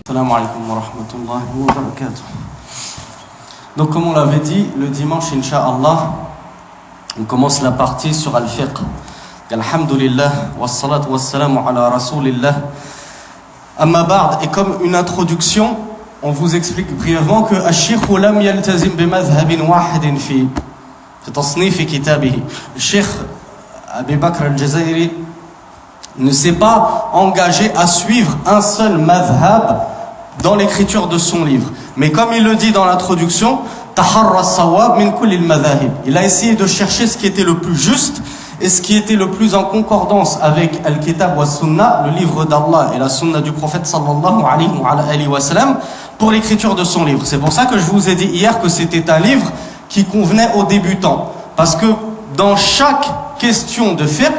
Assalamu alaikum wa rahmatullahi wa barakatuh. Donc comme on l'avait dit, le dimanche, Inch'Allah, on commence la partie sur Al-Fiqh. Alhamdulillah, wassalatu wassalamu ala rasulillah. Amma ba'd, et comme une introduction, on vous explique brièvement que Al-Sheikh lam yaltazim bimadhhabin wahidin fi tasnif kitabihi. Le Sheikh Abi Bakr al-Jazairi ne s'est pas engagé à suivre un seul madhhab dans l'écriture de son livre. Mais comme il le dit dans l'introduction, taharra sawab min kulli al-madhahib. Il a essayé de chercher ce qui était le plus juste et ce qui était le plus en concordance avec Al-Kitab wa Sunnah, le livre d'Allah et la Sunna du prophète sallallahu alayhi wa sallam, pour l'écriture de son livre. C'est pour ça que je vous ai dit hier que c'était un livre qui convenait aux débutants. Parce que dans chaque question de fiqh,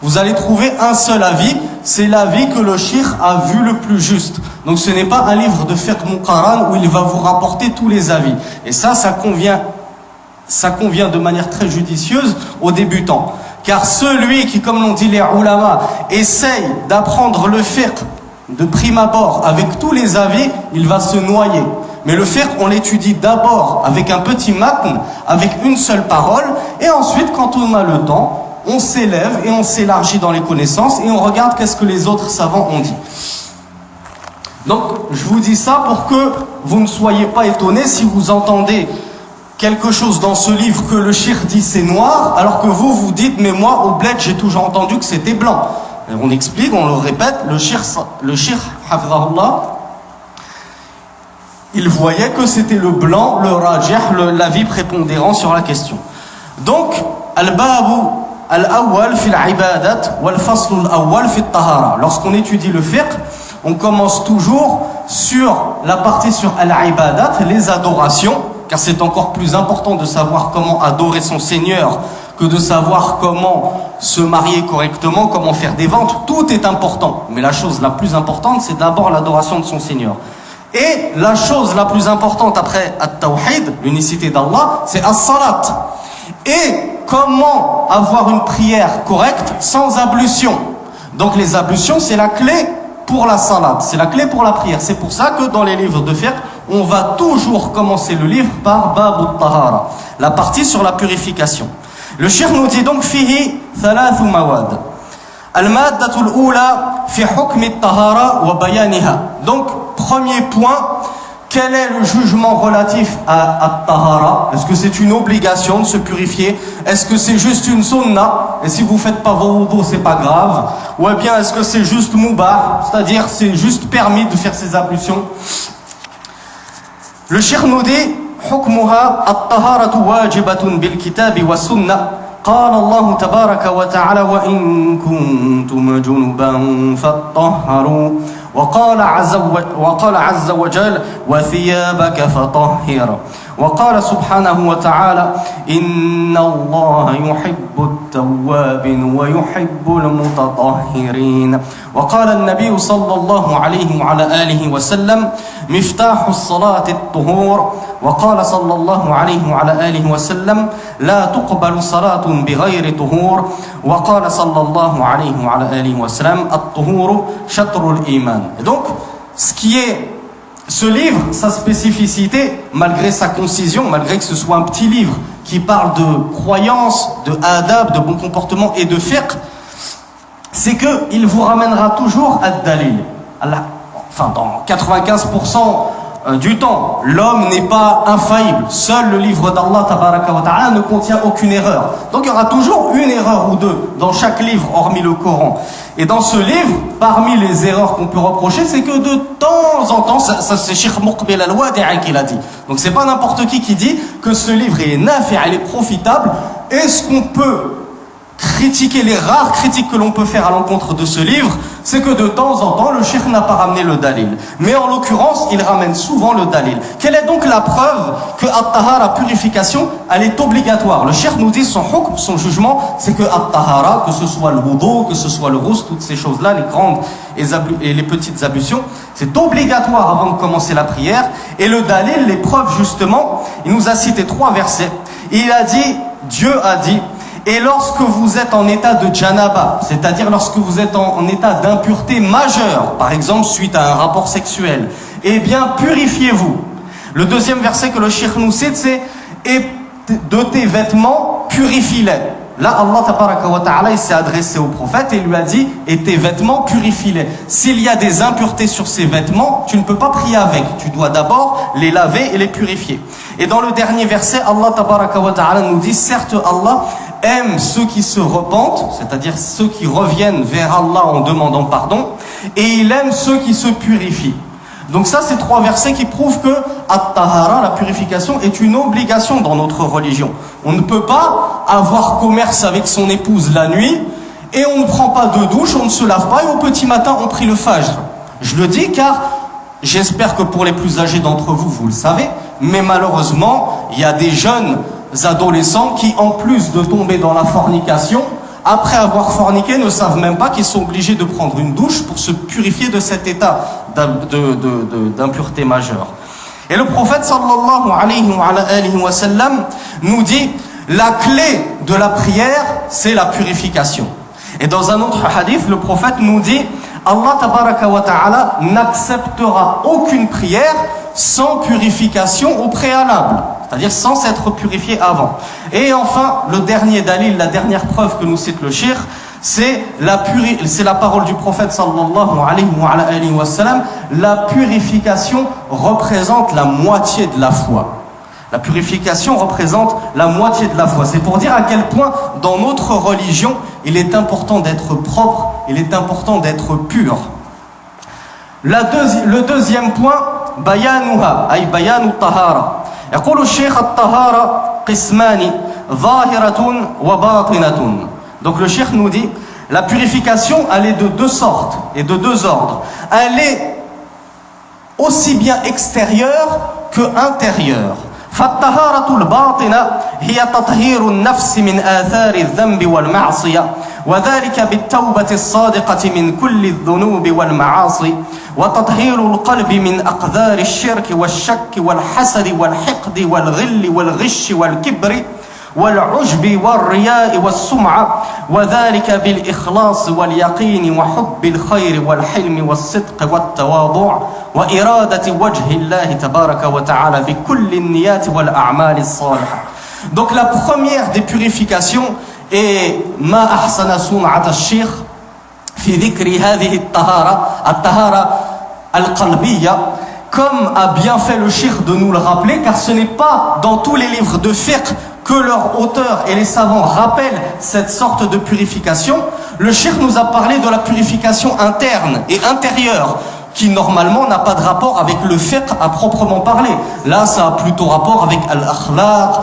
vous allez trouver un seul avis, c'est l'avis que le cheikh a vu le plus juste. Donc ce n'est pas un livre de fiqh muqaran où il va vous rapporter tous les avis. Et ça convient de manière très judicieuse aux débutants. Car celui qui, comme l'ont dit les ulama, essaye d'apprendre le fiqh de prime abord avec tous les avis, il va se noyer. Mais le fiqh, on l'étudie d'abord avec un petit matn, avec une seule parole, et ensuite, quand on a le temps, on s'élève et on s'élargit dans les connaissances et on regarde qu'est-ce que les autres savants ont dit. Donc, je vous dis ça pour que vous ne soyez pas étonnés si vous entendez quelque chose dans ce livre que le cheikh dit c'est noir, alors que vous dites mais moi au bled j'ai toujours entendu que c'était blanc. Et on explique, on le répète, le cheikh hafidhahullah, il voyait que c'était le blanc, le rajih, l'avis prépondérant sur la question. Donc, al-babu al-awwal fi al-ibadat wal-fasl al-awwal fi al-tahara. Lorsqu'on étudie le fiqh, on commence toujours sur la partie sur al-ibadat, les adorations, car c'est encore plus important de savoir comment adorer son Seigneur que de savoir comment se marier correctement, comment faire des ventes. Tout est important, mais la chose la plus importante, c'est d'abord l'adoration de son Seigneur. Et la chose la plus importante après at-tawhid, l'unicité d'Allah, c'est as-salat. Et comment avoir une prière correcte sans ablution? Donc les ablutions, c'est la clé pour la salat, c'est la clé pour la prière. C'est pour ça que dans les livres de fiqh, on va toujours commencer le livre par Babu al-Tahara, la partie sur la purification. Le cheikh nous dit donc fihi thalathu mawad. Al-maddatu al-ula fi hukm al-tahara wa bayaniha. Donc premier point, quel est le jugement relatif à Tahara? Est-ce que c'est une obligation de se purifier? Est-ce que c'est juste une sunna? Et si vous ne faites pas vos wudu, c'est pas grave? Ou bien est-ce que c'est juste mubah? C'est-à-dire c'est juste permis de faire ces ablutions? Le cheikh nous dit حكمها الطهارة واجبة بالكتاب والسنة قال الله تبارك وتعالى وإن كنتم جنبا فاطهروا وقال عز وجل وثيابك فطهر وقال سبحانه وتعالى إن الله يحب التوابين ويحب المتطهرين وقال النبي صلى الله عليه وعلى آله وسلم مفتاح الصلاة الطهور وقال صلى الله عليه وعلى آله وسلم لا تقبل صلاة بغير طهور وقال صلى الله عليه وعلى آله وسلم الطهور شطر الإيمان. Et donc, ce livre, sa spécificité, malgré sa concision, malgré que ce soit un petit livre qui parle de croyance, de adab, de bon comportement et de fiqh, c'est qu'il vous ramènera toujours à dalil. Enfin, dans 95% du temps, l'homme n'est pas infaillible. Seul le livre d'Allah tabaraka wa ta'ala ne contient aucune erreur. Donc il y aura toujours une erreur ou deux dans chaque livre, hormis le Coran. Et dans ce livre, parmi les erreurs qu'on peut reprocher, c'est que de temps en temps, ça c'est Cheikh Muqbil al-Wadi'i qui l'a dit. Donc c'est pas n'importe qui dit que ce livre est nafi', il est profitable. Est-ce qu'on peut critiquer les rares critiques que l'on peut faire à l'encontre de ce livre? C'est que de temps en temps, le cheikh n'a pas ramené le dalil. Mais en l'occurrence, il ramène souvent le dalil. Quelle est donc la preuve que at-tahara, la purification, elle est obligatoire? Le cheikh nous dit son hukm, son jugement, c'est que at-tahara, que ce soit le wudu, que ce soit le ghusl, toutes ces choses-là, les grandes et les petites ablutions, c'est obligatoire avant de commencer la prière. Et le dalil, les preuves justement, il nous a cité 3 versets. Il a dit, Dieu a dit, et lorsque vous êtes en état de janaba, c'est-à-dire lorsque vous êtes en état d'impureté majeure, par exemple suite à un rapport sexuel, eh bien purifiez-vous. Le deuxième verset que le cheikh nous cite, c'est « Et de tes vêtements, purifie-les ». Là, Allah tabaraka wa ta'ala, il s'est adressé au prophète et lui a dit « Et tes vêtements, purifie-les ». S'il y a des impuretés sur ces vêtements, tu ne peux pas prier avec. Tu dois d'abord les laver et les purifier. Et dans le dernier verset, Allah tabaraka wa ta'ala nous dit « Certes, Allah aime ceux qui se repentent, c'est-à-dire ceux qui reviennent vers Allah en demandant pardon, et il aime ceux qui se purifient. » Donc ça, c'est 3 versets qui prouvent que at-tahara, la purification, est une obligation dans notre religion. On ne peut pas avoir commerce avec son épouse la nuit et on ne prend pas de douche, on ne se lave pas et au petit matin on prie le fajr. Je le dis car j'espère que pour les plus âgés d'entre vous, vous le savez, mais malheureusement, il y a des jeunes adolescents qui, en plus de tomber dans la fornication, après avoir forniqué, ne savent même pas qu'ils sont obligés de prendre une douche pour se purifier de cet état d'impureté majeure. Et le prophète sallallahu alayhi wa sallam nous dit la clé de la prière, c'est la purification. Et dans un autre hadith, le prophète nous dit Allah tabaraka wa ta'ala n'acceptera aucune prière sans purification au préalable, c'est-à-dire sans s'être purifié avant. Et enfin, le dernier dalil, la dernière preuve que nous cite le cheikh, c'est la parole du prophète sallallahu alayhi wa sallam. La purification représente la moitié de la foi. La purification représente la moitié de la foi. C'est pour dire à quel point dans notre religion, il est important d'être propre, il est important d'être pur. Le deuxième point, bayanuha, ay bayanu tahara. يقول الشيخ الطهارة قسمان ظاهرة وباطنة. Donc le cheikh nous dit, la purification, elle est de 2 sortes et de 2 ordres. Elle est aussi bien extérieure que intérieure. فالطهارة الباطنة هي تطهير النفس من آثار الذنب والمعصية وذلك بالتوبة الصادقة من كل الذنوب والمعاصي وتطهير القلب من أقدار الشرك والشك والحسد والحقد والغل والغش والكبر والعجب والرياء والسمعة وذلك بالإخلاص واليقين وحب الخير والحلم والصدق والتواضع وإرادة وجه الله تبارك وتعالى بكل النيات والأعمال الصالحة. Donc la première des purifications est ما أحسن صنعة الشيخ في ذكر هذه الطهارة القلبية, comme a bien fait le cheikh de nous le rappeler, car ce n'est pas dans tous les livres de fiqh que leurs auteurs et les savants rappellent cette sorte de purification. Le cheikh nous a parlé de la purification interne et intérieure, qui normalement n'a pas de rapport avec le fiqh à proprement parler. Là, ça a plutôt rapport avec al-akhlaq,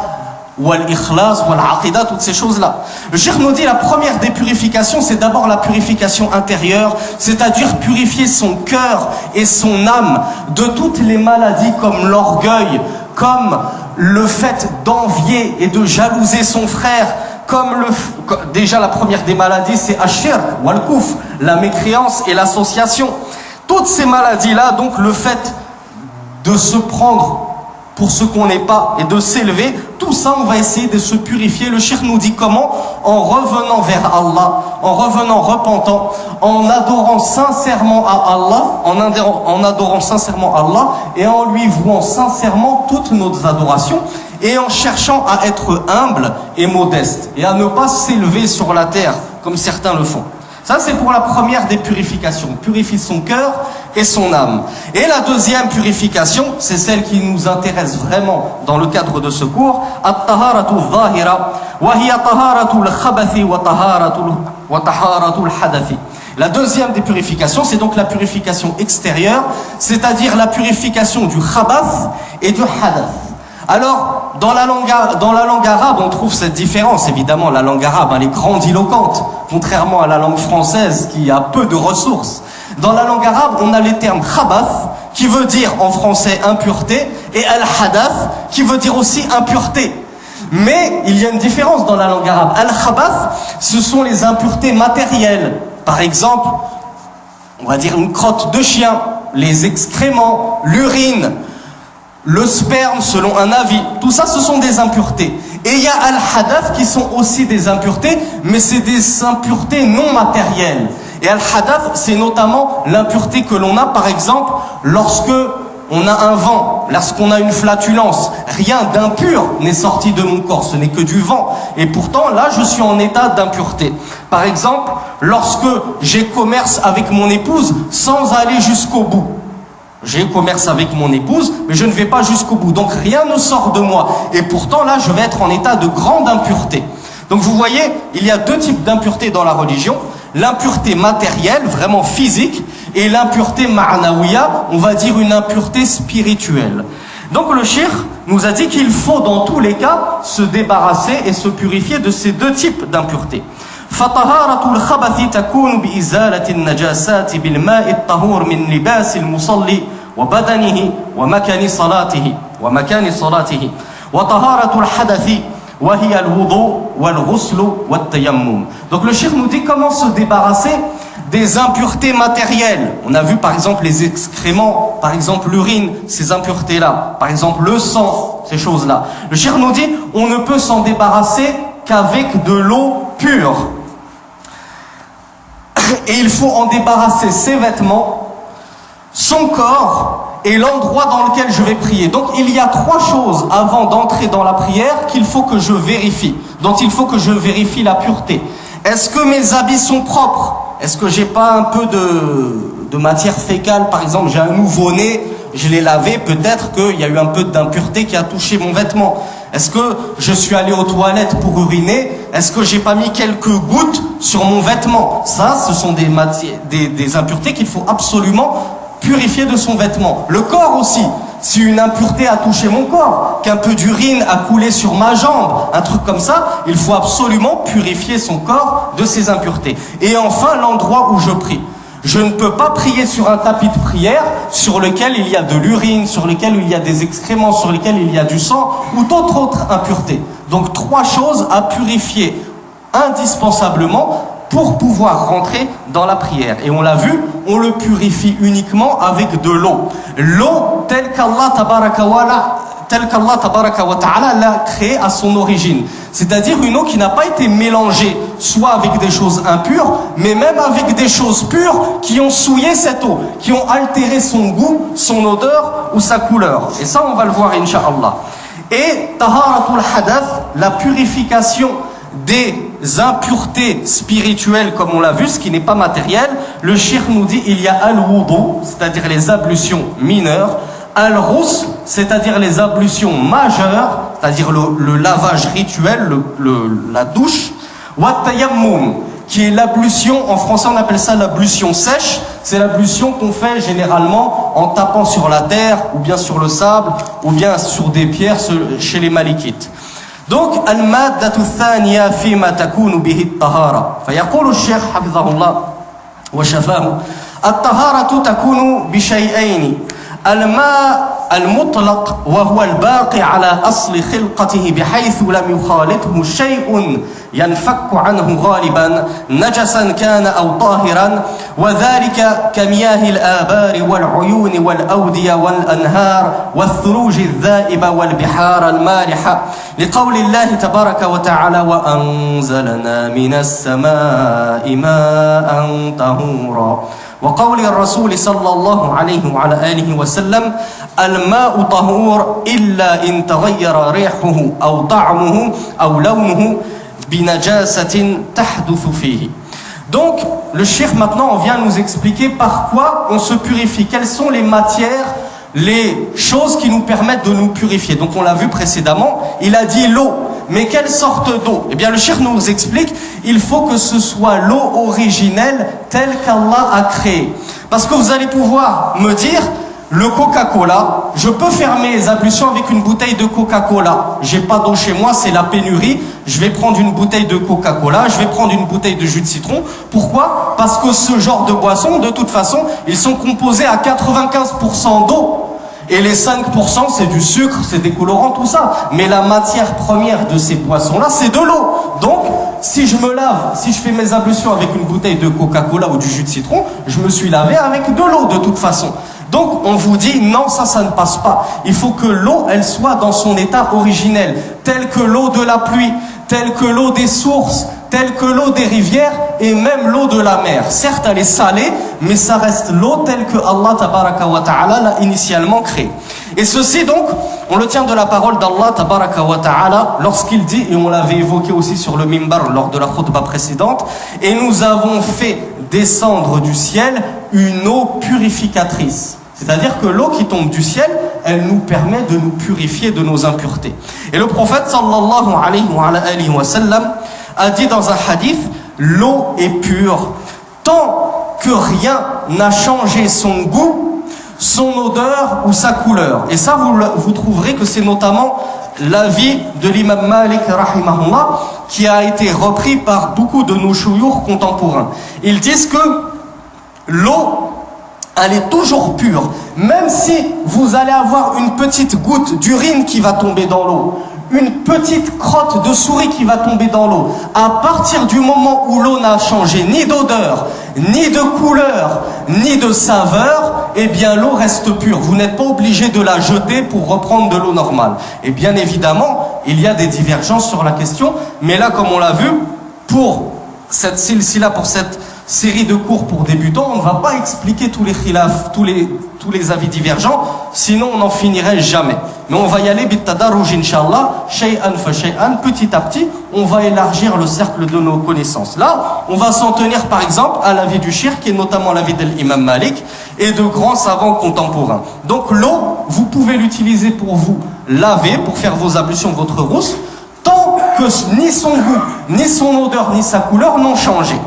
ou al-ikhlas, ou al-aqidah, toutes ces choses-là. Le cheikh nous dit la première des purifications, c'est d'abord la purification intérieure, c'est-à-dire purifier son cœur et son âme de toutes les maladies comme l'orgueil, comme le fait d'envier et de jalouser son frère, déjà la première des maladies, c'est ashir ou al-kouf, la mécréance et l'association. Toutes ces maladies-là, donc le fait de se prendre pour ce qu'on n'est pas et de s'élever, tout ça on va essayer de se purifier. Le cheikh nous dit comment? En revenant vers Allah, en revenant repentant, en adorant sincèrement à Allah, en adorant sincèrement Allah et en lui vouant sincèrement toutes nos adorations et en cherchant à être humble et modeste et à ne pas s'élever sur la terre comme certains le font. Ça, c'est pour la première des purifications. Purifie son cœur et son âme. Et la deuxième purification, c'est celle qui nous intéresse vraiment dans le cadre de ce cours. At-taharatu zahira, wa hiya taharatu al-khabathi wa taharatu al-hadathi. La deuxième des purifications, c'est donc la purification extérieure, c'est-à-dire la purification du khabath et du hadath. Alors, dans la langue arabe, on trouve cette différence. Évidemment, la langue arabe, elle est grandiloquente, contrairement à la langue française qui a peu de ressources. Dans la langue arabe, on a les termes khabath, qui veut dire en français impureté, et al-hadath, qui veut dire aussi impureté. Mais il y a une différence dans la langue arabe. Al-khabath, ce sont les impuretés matérielles. Par exemple, on va dire une crotte de chien, les excréments, l'urine, le sperme selon un avis, tout ça ce sont des impuretés. Et il y a al-hadath qui sont aussi des impuretés, mais c'est des impuretés non matérielles. Et al-hadath, c'est notamment l'impureté que l'on a par exemple lorsque on a un vent, lorsqu'on a une flatulence, rien d'impur n'est sorti de mon corps, ce n'est que du vent. Et pourtant, là, je suis en état d'impureté. Par exemple, lorsque j'ai commerce avec mon épouse sans aller jusqu'au bout. J'ai commerce avec mon épouse, mais je ne vais pas jusqu'au bout. Donc rien ne sort de moi. Et pourtant, là, je vais être en état de grande impureté. Donc vous voyez, il y a deux types d'impureté dans la religion. L'impureté matérielle, vraiment physique, et l'impureté ma'nawiya, on va dire une impureté spirituelle. Donc le cheikh nous a dit qu'il faut dans tous les cas se débarrasser et se purifier de ces deux types d'impureté. فطهارة الخبث تكون بإزالة النجاسات بالماء الطهور من لباس المصلي وبدنه ومكان صلاته وطهارة الحدث وهي الوضوء والغسل والتيمم. Donc le cheikh nous dit comment se débarrasser des impuretés matérielles. On a vu par exemple les excréments, par exemple l'urine, ces impuretés-là, par exemple le sang, ces choses-là. Le cheikh nous dit on ne peut s'en débarrasser qu'avec de l'eau pure. Et il faut en débarrasser ses vêtements, son corps et l'endroit dans lequel je vais prier. Donc il y a trois choses avant d'entrer dans la prière qu'il faut que je vérifie, dont il faut que je vérifie la pureté. Est-ce que mes habits sont propres? Est-ce que j'ai pas un peu de matière fécale? Par exemple, j'ai un nouveau-né, je l'ai lavé, peut-être qu'il y a eu un peu d'impureté qui a touché mon vêtement. Est-ce que je suis allé aux toilettes pour uriner? Est-ce que j'ai pas mis quelques gouttes sur mon vêtement? Ça, ce sont des impuretés qu'il faut absolument purifier de son vêtement. Le corps aussi. Si une impureté a touché mon corps, qu'un peu d'urine a coulé sur ma jambe, un truc comme ça, il faut absolument purifier son corps de ces impuretés. Et enfin, l'endroit où je prie. Je ne peux pas prier sur un tapis de prière sur lequel il y a de l'urine, sur lequel il y a des excréments, sur lequel il y a du sang ou d'autres autres impuretés. Donc trois choses à purifier indispensablement pour pouvoir rentrer dans la prière. Et on l'a vu, on le purifie uniquement avec de l'eau. L'eau telle qu'Allah tabaraka wa ta'ala l'a créée à son origine. C'est-à-dire une eau qui n'a pas été mélangée soit avec des choses impures, mais même avec des choses pures qui ont souillé cette eau, qui ont altéré son goût, son odeur ou sa couleur. Et ça, on va le voir, incha'Allah. Et taharatul hadath, la purification des impuretés spirituelles, comme on l'a vu, ce qui n'est pas matériel. Le cheikh nous dit il y a al-wudu, c'est-à-dire les ablutions mineures, al-ghusl, c'est-à-dire les ablutions majeures, c'est-à-dire le lavage rituel, la douche, wa tayammum, qui est l'ablution, en français on appelle ça l'ablution sèche, c'est l'ablution qu'on fait généralement en tapant sur la terre, ou bien sur le sable, ou bien sur des pierres chez les malikites. Donc, al-maddatu thaniya fima takunu bihi at-tahara. فيقول الشيخ حفظه الله وشفاه الطهارة تكون بشيئين الماء المطلق وهو الباقي على أصل خلقته بحيث لم يخالطه شيء ينفك عنه غالبا نجسا كان أو طاهرا وذلك كمياه الآبار والعيون والأودية والأنهار والثلوج الذائبة والبحار المالحة لقول الله تبارك وتعالى وأنزلنا من السماء ماء طهورا وقول الرسول صلى الله عليه وعلى آله وسلم الماء طهور إلا إن تغير ريحه أو طعمه أو لونه بنجاسة تحدث فيه. Donc, le cheikh maintenant vient nous expliquer par quoi on se purifie, quelles sont les matières, les choses qui nous permettent de nous purifier. Donc on l'a vu précédemment, il a dit l'eau. Mais quelle sorte d'eau? Eh bien le cheikh nous explique, il faut que ce soit l'eau originelle telle qu'Allah a créée. Parce que vous allez pouvoir me dire, le Coca-Cola, je peux faire mes ablutions avec une bouteille de Coca-Cola. J'ai pas d'eau chez moi, c'est la pénurie. Je vais prendre une bouteille de Coca-Cola, je vais prendre une bouteille de jus de citron. Pourquoi? Parce que ce genre de boissons, de toute façon, ils sont composés à 95% d'eau. Et les 5%, c'est du sucre, c'est des colorants, tout ça. Mais la matière première de ces boissons-là, c'est de l'eau. Donc, si je me lave, si je fais mes ablutions avec une bouteille de Coca-Cola ou du jus de citron, je me suis lavé avec de l'eau de toute façon. Donc, on vous dit, non, ça ne passe pas. Il faut que l'eau, elle soit dans son état originel, tel que l'eau de la pluie, tel que l'eau des sources, telle que l'eau des rivières et même l'eau de la mer. Certes, elle est salée, mais ça reste l'eau telle que Allah tabaraka wa ta'ala l'a initialement créée. Et ceci donc, on le tient de la parole d'Allah tabaraka wa ta'ala lorsqu'il dit, et on l'avait évoqué aussi sur le mimbar lors de la khutbah précédente, et nous avons fait descendre du ciel une eau purificatrice. C'est-à-dire que l'eau qui tombe du ciel, elle nous permet de nous purifier de nos impuretés. Et le prophète sallallahu alayhi wa sallam a dit dans un hadith, l'eau est pure tant que rien n'a changé son goût, son odeur ou sa couleur. Et ça, vous trouverez que c'est notamment l'avis de l'imam Malik rahimahullah qui a été repris par beaucoup de nos chouyours contemporains. Ils disent que l'eau, elle est toujours pure, même si vous allez avoir une petite goutte d'urine qui va tomber dans l'eau, une petite crotte de souris qui va tomber dans l'eau. À partir du moment où l'eau n'a changé ni d'odeur, ni de couleur, ni de saveur, eh bien l'eau reste pure. Vous n'êtes pas obligé de la jeter pour reprendre de l'eau normale. Et bien évidemment, il y a des divergences sur la question, mais là, comme on l'a vu, pour cette silsila, pour cette série de cours pour débutants, on ne va pas expliquer tous les khilaf, tous les avis divergents, sinon on n'en finirait jamais. Mais on va y aller bit-tadarruj inshallah, shay'an fa shay'an, petit à petit, on va élargir le cercle de nos connaissances. Là, on va s'en tenir par exemple à l'avis du shirk, qui est notamment l'avis de l'imam Malik et de grands savants contemporains. Donc l'eau, vous pouvez l'utiliser pour vous laver, pour faire vos ablutions, votre rousse, tant que ni son goût, ni son odeur, ni sa couleur n'ont changé.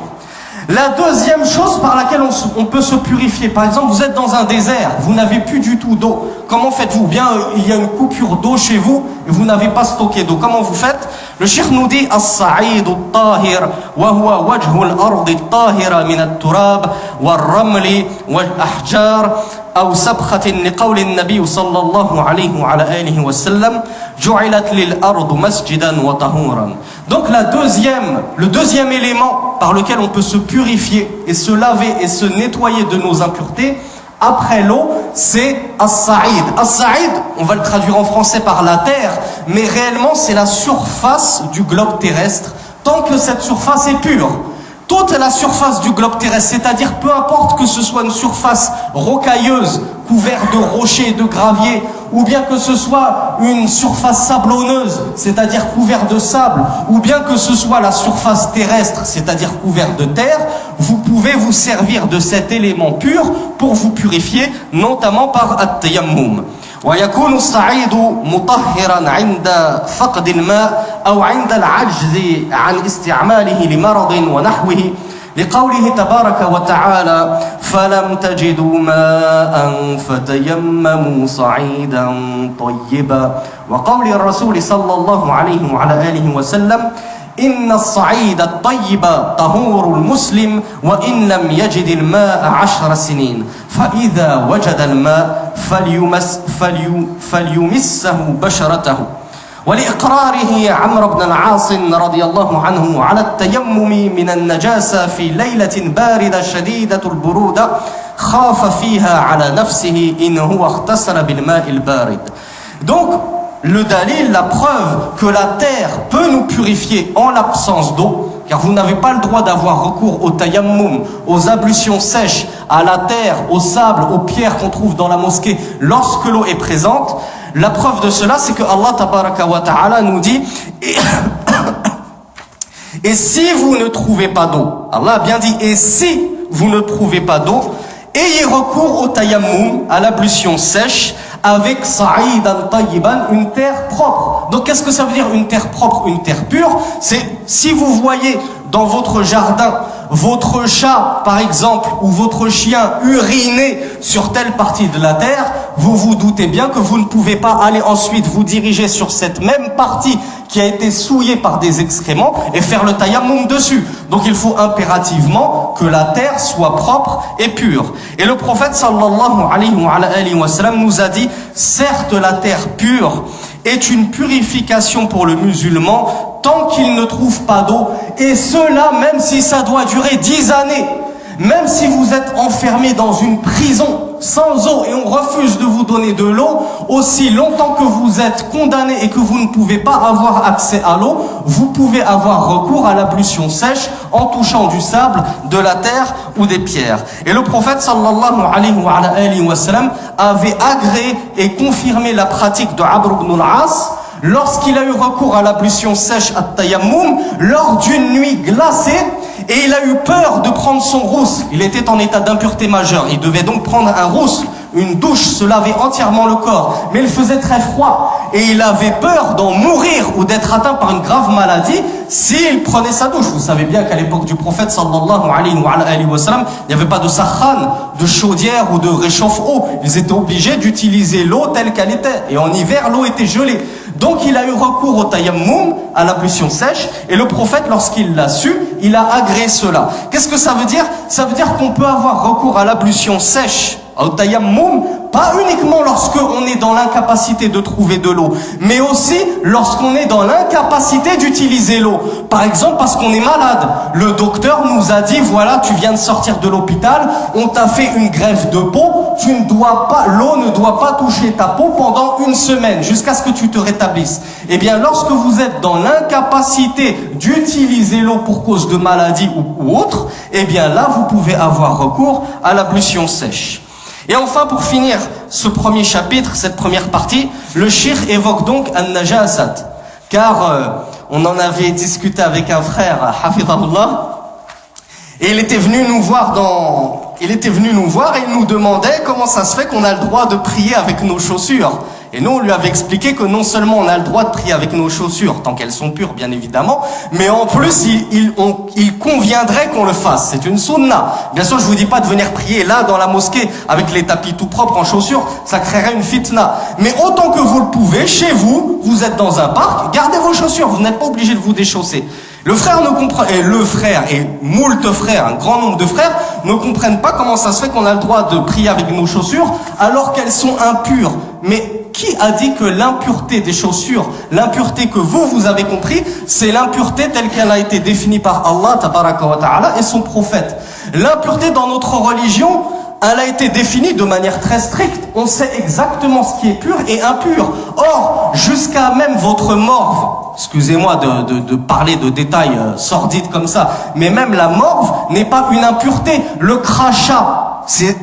La deuxième chose par laquelle on peut se purifier, par exemple, vous êtes dans un désert, vous n'avez plus du tout d'eau. Comment faites-vous? Bien, il y a une coupure d'eau chez vous et vous n'avez pas stocké d'eau. Comment vous faites? Le cheikh nous dit As-Sa'id al-Tahir wa huwa wajhu al-ard al-Tahira min al-turab wal-ramli wal-ahjar أو سبخة لقول النبي صلى الله عليه وعلى آله وسلم جعلت للأرض مسجدا وطهورا. Donc le deuxième élément par lequel on peut se purifier et se laver et se nettoyer de nos impuretés après l'eau, c'est As-Sa'id. As-Sa'id, on va le traduire en français par la terre, mais réellement c'est la surface du globe terrestre, tant que cette surface est pure. Toute la surface du globe terrestre, c'est-à-dire peu importe que ce soit une surface rocailleuse, couverte de rochers et de graviers, ou bien que ce soit une surface sablonneuse, c'est-à-dire couverte de sable, ou bien que ce soit la surface terrestre, c'est-à-dire couverte de terre, vous pouvez vous servir de cet élément pur pour vous purifier, notamment par at-tayammum. ويكون الصعيد مطهرا عند فقد الماء أو عند العجز عن استعماله لمرض ونحوه لقوله تبارك وتعالى فلم تجدوا ماء فتيمموا صعيدا طيبا وقول الرسول صلى الله عليه وعلى آله وسلم إن الصعيد الطيب طهور المسلم وإن لم يجد الماء 10 سنين فإذا وجد الماء فليمسه بشرته ولإقراره عمرو بن العاص رضي الله عنه على التيمم من النجاسة في ليلة باردة شديدة البرودة خاف فيها على نفسه إن هو اغتسل بالماء البارد. Donc le dalil, la preuve que la terre peut nous purifier en l'absence d'eau, car vous n'avez pas le droit d'avoir recours au tayammum, aux ablutions sèches, à la terre, au sable, aux pierres qu'on trouve dans la mosquée lorsque l'eau est présente. La preuve de cela, c'est que Allah tabaraka wa ta'ala nous dit et si vous ne trouvez pas d'eau, Allah a bien dit et si vous ne trouvez pas d'eau, ayez recours au tayammum, à l'ablution sèche, avec sa'idan tayyiban, une terre propre. Donc qu'est-ce que ça veut dire une terre propre, une terre pure? C'est si vous voyez dans votre jardin votre chat par exemple ou votre chien uriner sur telle partie de la terre, vous vous doutez bien que vous ne pouvez pas aller ensuite vous diriger sur cette même partie qui a été souillée par des excréments et faire le tayammum dessus. Donc il faut impérativement que la terre soit propre et pure. Et le prophète sallallahu alayhi wa sallam nous a dit, certes la terre pure est une purification pour le musulman tant qu'il ne trouve pas d'eau, et cela même si ça doit durer 10 années. même si vous êtes enfermé dans une prison sans eau et on refuse de vous donner de l'eau, aussi longtemps que vous êtes condamné et que vous ne pouvez pas avoir accès à l'eau, vous pouvez avoir recours à l'ablution sèche en touchant du sable, de la terre ou des pierres. Et le prophète sallallahu alayhi wa sallam avait agréé et confirmé la pratique de Amr ibn al-As lorsqu'il a eu recours à l'ablution sèche at-tayammum lors d'une nuit glacée. Et il a eu peur de prendre son roussel. Il était en état d'impureté majeure. Il devait donc prendre un roussel, une douche, se laver entièrement le corps. Mais il faisait très froid. Et il avait peur d'en mourir ou d'être atteint par une grave maladie s'il prenait sa douche. Vous savez bien qu'à l'époque du prophète sallallahu alayhi wa sallam, il n'y avait pas de sakhan, de chaudière ou de réchauffe-eau. Ils étaient obligés d'utiliser l'eau telle qu'elle était. Et en hiver, l'eau était gelée. Donc il a eu recours au tayammum, à l'ablution sèche, et le prophète, lorsqu'il l'a su, il a agréé cela. Qu'est-ce que ça veut dire? Ça veut dire qu'on peut avoir recours à l'ablution sèche, au tayammum, pas uniquement lorsqu'on est dans l'incapacité de trouver de l'eau, mais aussi lorsqu'on est dans l'incapacité d'utiliser l'eau. Par exemple, parce qu'on est malade. Le docteur nous a dit, voilà, tu viens de sortir de l'hôpital, on t'a fait une greffe de peau, l'eau ne doit pas toucher ta peau pendant une semaine, jusqu'à ce que tu te rétablisses. Eh bien, lorsque vous êtes dans l'incapacité d'utiliser l'eau pour cause de maladie ou autre, eh bien là, vous pouvez avoir recours à l'ablution sèche. Et enfin, pour finir ce premier chapitre, cette première partie, le cheikh évoque donc an-najasat. Car on en avait discuté avec un frère, hafidhahullah, et il était venu nous voir et il nous demandait comment ça se fait qu'on a le droit de prier avec nos chaussures. Et nous, on lui avait expliqué que non seulement on a le droit de prier avec nos chaussures, tant qu'elles sont pures, bien évidemment, mais en plus, il conviendrait qu'on le fasse. C'est une sunna. Bien sûr, je vous dis pas de venir prier là, dans la mosquée, avec les tapis tout propres en chaussures, ça créerait une fitna. Mais autant que vous le pouvez, chez vous, vous êtes dans un parc, gardez vos chaussures, vous n'êtes pas obligé de vous déchausser. Le frère et moult frères, un grand nombre de frères, ne comprennent pas comment ça se fait qu'on a le droit de prier avec nos chaussures, alors qu'elles sont impures. Mais qui a dit que l'impureté des chaussures, l'impureté que vous avez compris, c'est l'impureté telle qu'elle a été définie par Allah tabaraka wa ta'ala et son prophète. L'impureté dans notre religion, elle a été définie de manière très stricte. On sait exactement ce qui est pur et impur. Or, jusqu'à même votre morve, excusez-moi de parler de détails sordides comme ça, mais même la morve n'est pas une impureté. Le crachat,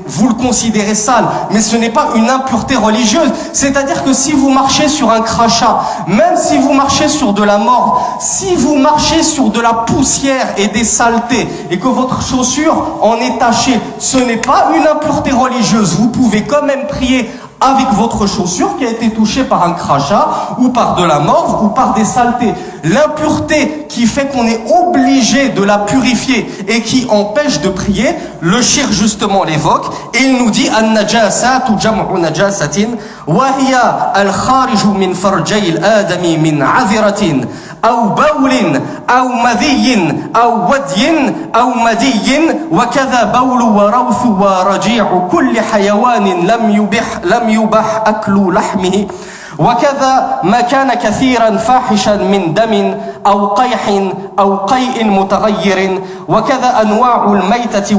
vous le considérez sale, mais ce n'est pas une impureté religieuse. C'est-à-dire que si vous marchez sur un crachat, même si vous marchez sur de la morve, si vous marchez sur de la poussière et des saletés, et que votre chaussure en est tachée, ce n'est pas une impureté religieuse. Vous pouvez quand même prier avec votre chaussure qui a été touchée par un crachat ou par de la morve ou par des saletés. L'impureté qui fait qu'on est obligé de la purifier et qui empêche de prier, le cheikh justement l'évoque et il nous dit an-najasatu jam'u najasatin wa hiya al-khariju min farjay al-adami min 'adhiratin أو بول أو مذي أو ودي أو مدي وكذا بول وروث ورجيع كل حيوان لم يبح أكل لحمه وكذا ما كان كثيرا فاحشا من دم أو قيح أو قيء متغير وكذا أنواع الميتة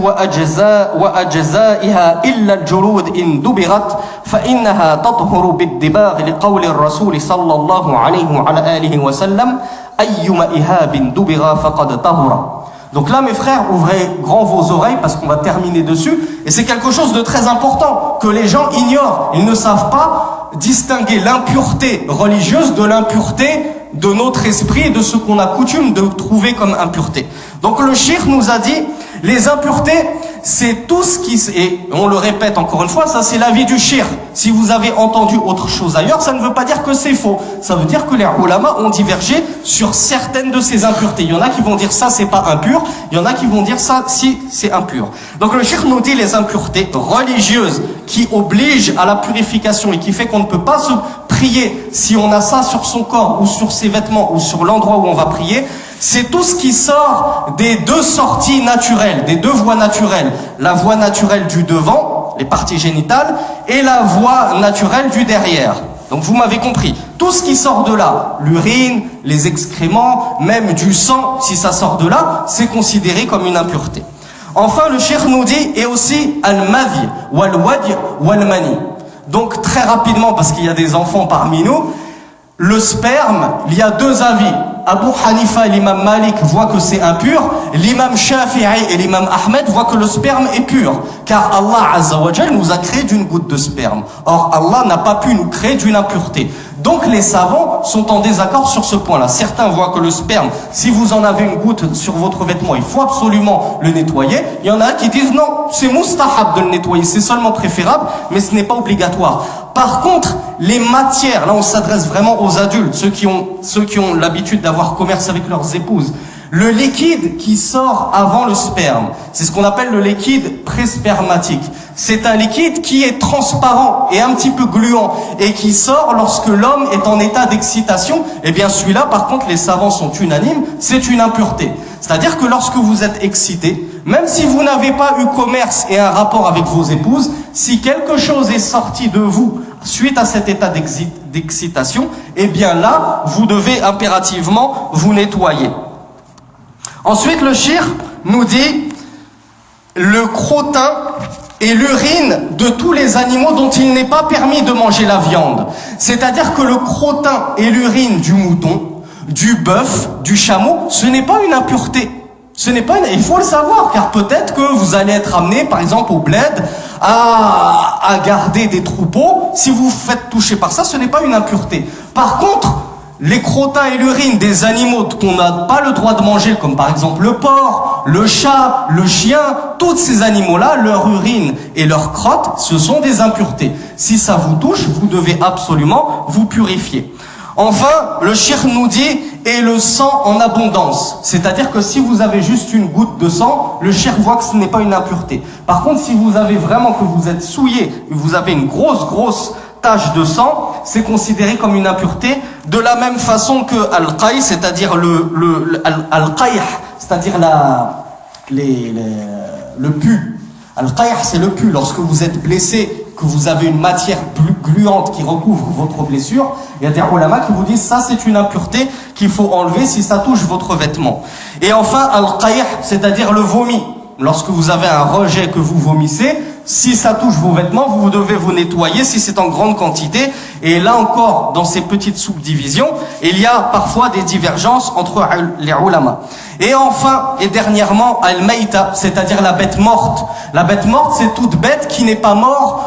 وأجزائها إلا الجلود إن دبغت فإنها تطهر بالدباغ لقول الرسول صلى الله عليه وعلى آله وسلم أيما إهاب دبغ فقد طهر. Donc là, mes frères, ouvrez grand vos oreilles parce qu'on va terminer dessus. Et c'est quelque chose de très important que les gens ignorent. Ils ne savent pas distinguer l'impureté religieuse de l'impureté de notre esprit et de ce qu'on a coutume de trouver comme impureté. Donc le cheikh nous a dit, les impuretés, c'est tout ce qui... Et on le répète encore une fois, ça c'est l'avis du cheikh. Si vous avez entendu autre chose ailleurs, ça ne veut pas dire que c'est faux. Ça veut dire que les ulama ont divergé sur certaines de ces impuretés. Il y en a qui vont dire ça c'est pas impur, il y en a qui vont dire ça si c'est impur. Donc le cheikh nous dit les impuretés religieuses qui obligent à la purification et qui fait qu'on ne peut pas se prier si on a ça sur son corps ou sur ses vêtements ou sur l'endroit où on va prier. C'est tout ce qui sort des deux sorties naturelles, des deux voies naturelles. La voie naturelle du devant, les parties génitales, et la voie naturelle du derrière. Donc vous m'avez compris. Tout ce qui sort de là, l'urine, les excréments, même du sang, si ça sort de là, c'est considéré comme une impureté. Enfin, le cheikh nous dit, et aussi al-madhi, wal-wadi, wal-mani. Donc très rapidement, parce qu'il y a des enfants parmi nous, le sperme, il y a deux avis. Abu Hanifa et l'imam Malik voient que c'est impur. L'imam Shafi'i et l'imam Ahmed voient que le sperme est pur. Car Allah Azza wa Jal nous a créé d'une goutte de sperme. Or, Allah n'a pas pu nous créer d'une impureté. Donc les savants sont en désaccord sur ce point-là. Certains voient que le sperme, si vous en avez une goutte sur votre vêtement, il faut absolument le nettoyer. Il y en a qui disent non, c'est mustahab de le nettoyer, c'est seulement préférable, mais ce n'est pas obligatoire. Par contre, les matières, là on s'adresse vraiment aux adultes, ceux qui ont l'habitude d'avoir commerce avec leurs épouses. Le liquide qui sort avant le sperme, c'est ce qu'on appelle le liquide préspermatique. C'est un liquide qui est transparent et un petit peu gluant et qui sort lorsque l'homme est en état d'excitation. Eh bien celui-là, par contre, les savants sont unanimes, c'est une impureté. C'est-à-dire que lorsque vous êtes excité, même si vous n'avez pas eu commerce et un rapport avec vos épouses, si quelque chose est sorti de vous suite à cet état d'excitation, eh bien là, vous devez impérativement vous nettoyer. Ensuite, le cheikh nous dit le crottin et l'urine de tous les animaux dont il n'est pas permis de manger la viande. C'est-à-dire que le crottin et l'urine du mouton, du bœuf, du chameau, ce n'est pas une impureté. Il faut le savoir, car peut-être que vous allez être amené, par exemple, au bled, à garder des troupeaux. Si vous vous faites toucher par ça, ce n'est pas une impureté. Par contre, les crottins et l'urine des animaux qu'on n'a pas le droit de manger, comme par exemple le porc, le chat, le chien, tous ces animaux-là, leur urine et leur crotte, ce sont des impuretés. Si ça vous touche, vous devez absolument vous purifier. Enfin, le cheikh nous dit, et le sang en abondance. C'est-à-dire que si vous avez juste une goutte de sang, le cheikh voit que ce n'est pas une impureté. Par contre, si vous avez vraiment que vous êtes souillé, vous avez une grosse tache de sang, c'est considéré comme une impureté, de la même façon que al-qayh, c'est-à-dire al-qayh, c'est-à-dire le pu. Al-qayh, c'est le pu. Lorsque vous êtes blessé, que vous avez une matière gluante qui recouvre votre blessure, il y a des ulama qui vous disent ça c'est une impureté qu'il faut enlever si ça touche votre vêtement. Et enfin, al-qayh, c'est-à-dire le vomi. Lorsque vous avez un rejet que vous vomissez, si ça touche vos vêtements, vous devez vous nettoyer si c'est en grande quantité. Et là encore, dans ces petites subdivisions, il y a parfois des divergences entre les ulama. Et enfin, et dernièrement, al-mayta, c'est-à-dire la bête morte. La bête morte, c'est toute bête qui n'est pas morte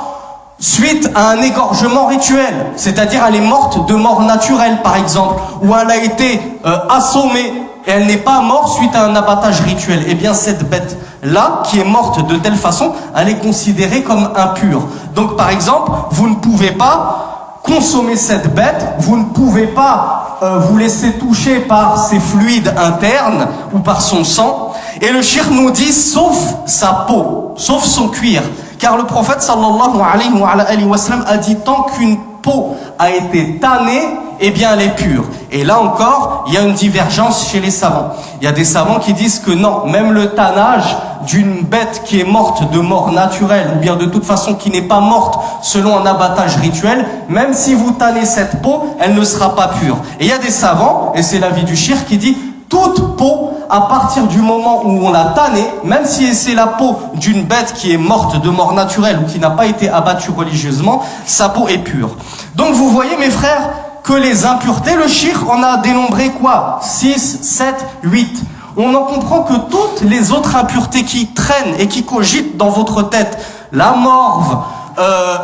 suite à un égorgement rituel. C'est-à-dire elle est morte de mort naturelle, par exemple, ou elle a été assommée et elle n'est pas morte suite à un abattage rituel. Eh bien, cette bête-là, qui est morte de telle façon, elle est considérée comme impure. Donc, par exemple, vous ne pouvez pas consommer cette bête, vous ne pouvez pas vous laisser toucher par ses fluides internes ou par son sang. Et le cheikh nous dit, sauf sa peau, sauf son cuir. Car le prophète sallallahu alayhi wa sallam a dit, tant qu'une peau a été tannée, eh bien elle est pure. Et là encore, il y a une divergence chez les savants. Il y a des savants qui disent que non, même le tannage d'une bête qui est morte de mort naturelle, ou bien de toute façon qui n'est pas morte selon un abattage rituel, même si vous tannez cette peau, elle ne sera pas pure. Et il y a des savants, et c'est l'avis du cheikh, qui dit toute peau, à partir du moment où on l'a tannée, même si c'est la peau d'une bête qui est morte de mort naturelle ou qui n'a pas été abattue religieusement, sa peau est pure. Donc vous voyez mes frères, que les impuretés, le cheikh en a dénombré quoi? 6, 7, 8. On en comprend que toutes les autres impuretés qui traînent et qui cogitent dans votre tête, la morve,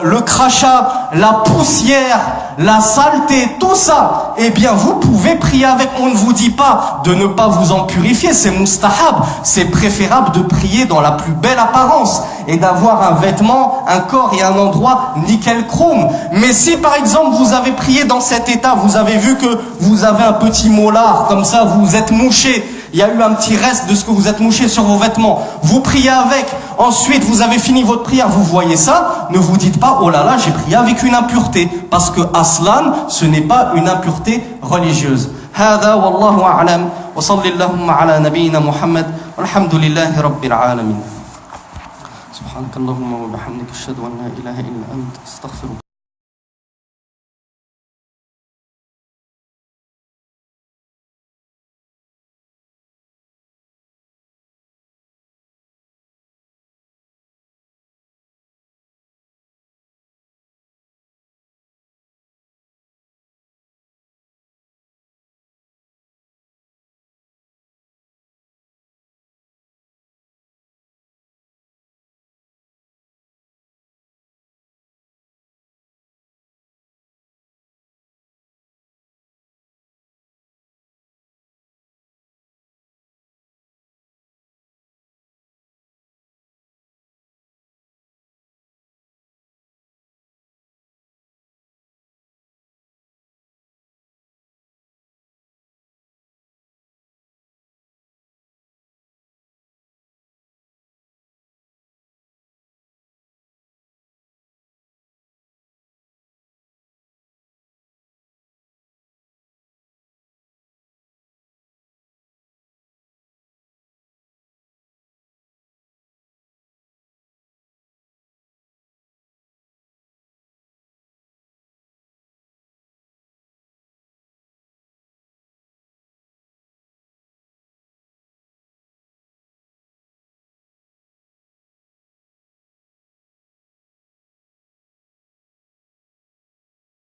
le crachat, la poussière, la saleté, tout ça, eh bien vous pouvez prier avec. On ne vous dit pas de ne pas vous en purifier, c'est mustahab, c'est préférable de prier dans la plus belle apparence et d'avoir un vêtement, un corps et un endroit nickel chrome. Mais si par exemple vous avez prié dans cet état, vous avez vu que vous avez un petit molar, comme ça vous êtes mouché, il y a eu un petit reste de ce que vous êtes mouché sur vos vêtements, vous priez avec, ensuite vous avez fini votre prière, vous voyez ça, ne vous dites pas, oh là là, j'ai prié avec une impureté, parce que aslan, ce n'est pas une impureté religieuse. هذا والله أعلم وصل اللهم على نبينا محمد والحمد لله رب العالمين. سبحانك اللهم وبحمدك أشهد أن لا إله إلا أنت أستغفرك.